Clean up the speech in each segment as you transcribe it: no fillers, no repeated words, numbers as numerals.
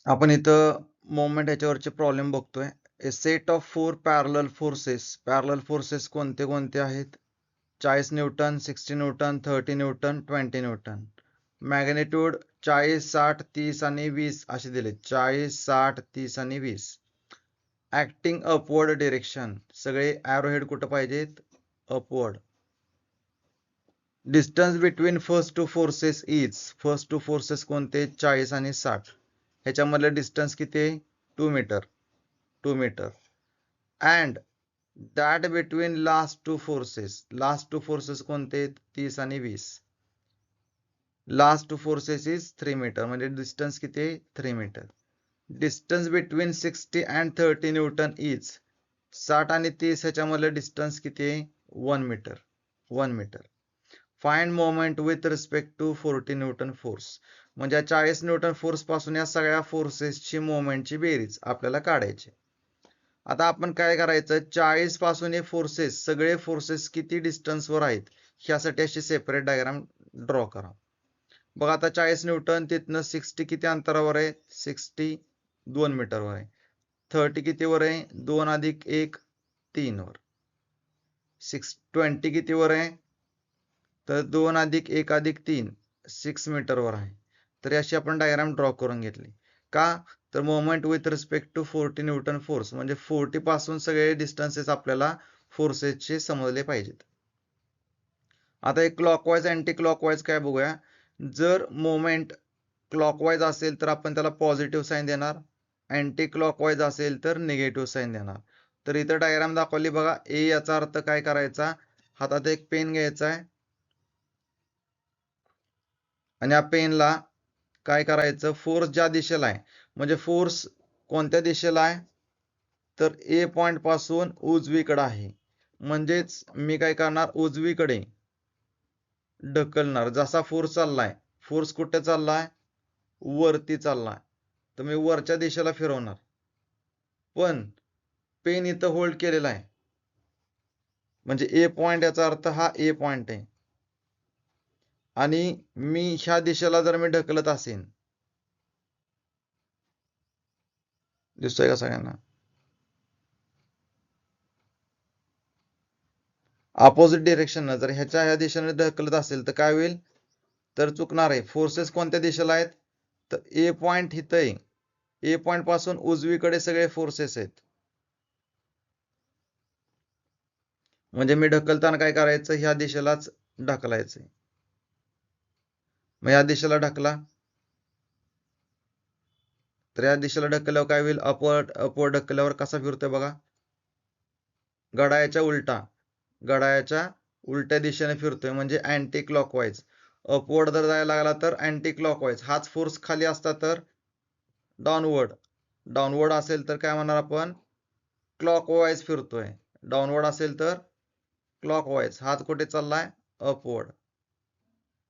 आपण इथं मोमेंट ह्याच्यावरचे प्रॉब्लेम बघतोय. A set of 4 parallel forces. Parallel forces कोणते कोणते आहेत? 40 newton, 60 newton, 30 newton, 20 newton. Magnitude 40, 60, 30 आणि 20 असे दिले. 40, 60, 30 आणि 20. Acting upward direction. सगळे ॲरो हेड कुठं पाहिजेत? Upward. Distance between first two forces is. First two forces कोणते? 40 आणि 60. ह्याच्यामधलं डिस्टन्स किती आहे? 2 metre. 2 metre. And that between last two forces. Last two forces कोणते? 30 आणि 20. Last two forces is 3 metre. म्हणजे डिस्टन्स किती आहे? 3 metre. Distance between 60 and 30 newton is. 60 आणि 30 ह्याच्यामधलं डिस्टन्स किती आहे? 1 metre. 1 metre. Find moment with respect to 40 newton force. म्हणजे 40 newton force पासून या सगळ्या फोर्सेसची मोमेंटची बेरीज आपल्याला काढायची. आता आपण काय करायचं? 40 पासून हे फोर्सेस, सगळे फोर्सेस किती डिस्टन्सवर आहेत ह्यासाठी अशी सेपरेट डायग्राम ड्रॉ करा. बघा आता 40 न्यूटन तिथनं 60 किती अंतरावर आहे? 60 2 मीटरवर आहे. 30 कितीवर आहे? 2 अधिक 1 3 वर. 20 कितीवर आहे? तर 2 अधिक 1 अधिक 3 6 मीटरवर आहे. तर अशी आपण डायग्राम ड्रॉ करून घेतली. का? तर moment with respect to 40 newton force. म्हणजे 40 पासून सगळे डिस्टन्सेस आपल्याला फोर्सेसचे समजले पाहिजेत. आता एक क्लॉकवाईज अँटी क्लॉकवाईज काय बघूया. जर मोमेंट क्लॉकवाईज असेल तर आपण त्याला पॉझिटिव्ह साईन देणार. अँटी क्लॉकवाईज असेल तर निगेटिव्ह साईन देणार. तर इथं डायग्राम दाखवली बघा. ए याचा अर्थ काय करायचा? हातात एक पेन घ्यायचा आहे आणि या पेनला काय करायचं? फोर्स ज्या दिशेला आहे, म्हणजे फोर्स कोणत्या दिशेला आहे? तर ए पॉइंट पासून उजवीकडे आहे. म्हणजेच मी काय करणार? उजवीकडे ढकलणार. जसा फोर्स चाललाय, फोर्स कुठे चाललाय? वरती चाललाय, तर मी वरच्या दिशेला फिरवणार. पण पेन इथं होल्ड केलेला आहे, म्हणजे ए पॉइंट, याचा अर्थ हा ए पॉइंट आहे. आणि मी ह्या दिशेला जर मी ढकलत असेन, दिसतोय का सगळ्यांना? अपोजिट डिरेक्शन जर ह्या दिशेने ढकलत असेल तर काय होईल? तर चुकणार आहे. फोर्सेस कोणत्या दिशेला आहेत? तर ए पॉइंट इथं आहे. ए पॉइंट पासून उजवीकडे सगळे फोर्सेस आहेत. म्हणजे मी ढकलताना काय करायचं? ह्या दिशेलाच ढकलायचं. मग या दिशेला ढकला, तर या दिशेला ढकलल्यावर काय होईल? अपवर्ड. अपवर्ड ढकलल्यावर कसा फिरतोय बघा? घड्याळाच्या उलटा. घड्याळाच्या उलट्या दिशेने फिरतोय, म्हणजे अँटी क्लॉकवाईज. अपवर्ड जर जायला लागला तर अँटी क्लॉकवाईज. हाच फोर्स खाली असता तर डाऊनवर्ड. डाऊनवर्ड असेल तर काय म्हणणार आपण? क्लॉकवाईज फिरतोय. डाऊनवर्ड असेल तर क्लॉकवाईज. हात कुठे चाललाय? अपवर्ड.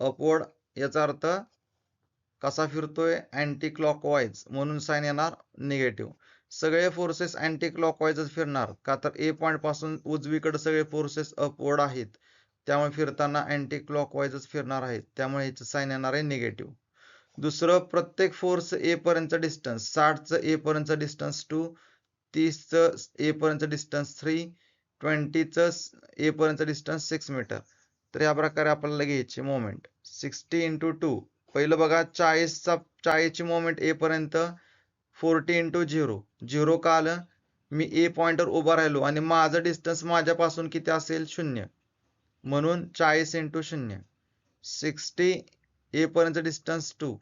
अपवर्ड याचा अर्थ कसा फिरतोय? Anti clockwise. म्हणून साइन येणार निगेटिव्ह. सगळे फोर्सेस अँटी क्लॉकवाईजच फिरणार. का? तर ए पॉइंट पासून उजवीकडे सगळे फोर्सेस अपवर्ड आहेत, त्यामुळे फिरताना अँटी क्लॉकवाईजच फिरणार आहेत. त्यामुळे याचं साइन येणार आहे निगेटिव्ह. दुसरं, प्रत्येक फोर्स ए पर्यंत डिस्टन्स. 60चं ए पर्यंत डिस्टन्स 2, 30चं ए पर्यंत डिस्टन्स 3, 20चं ए पर्यंत डिस्टन्स 6 मीटर. तर या प्रकारे आपल्याला घ्यायची मोमेंट. 60 इंटू 2. पहिलं बघा, 40ची मोमेंट ए पर्यंत 40 इंटू 0. 0 का आलं? मी ए पॉइंटवर उभा राहिलो आणि माझं डिस्टन्स माझ्यापासून किती असेल? 0. म्हणून 40 इंटू 0. 60 ए पर्यंत डिस्टन्स 2,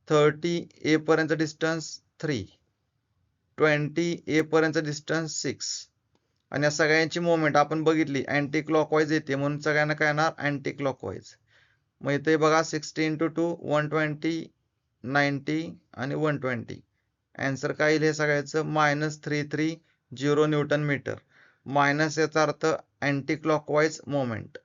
30 ए पर्यंत डिस्टन्स 3, 20 ए पर्यंत डिस्टन्स 6. आणि या सगळ्यांची मोमेंट आपण बघितली, अँटी क्लॉकवाईज येते, म्हणून सगळ्यांना काय येणार? Anti clockwise. मग इथे बघा, 60 इंटू 2 120, 90 आणि 120. अँसर काय येईल हे सगळ्याचं? -33 0 न्यूटन मीटर. मायनस याचा अर्थ अँटी क्लॉकवाईज मोमेंट.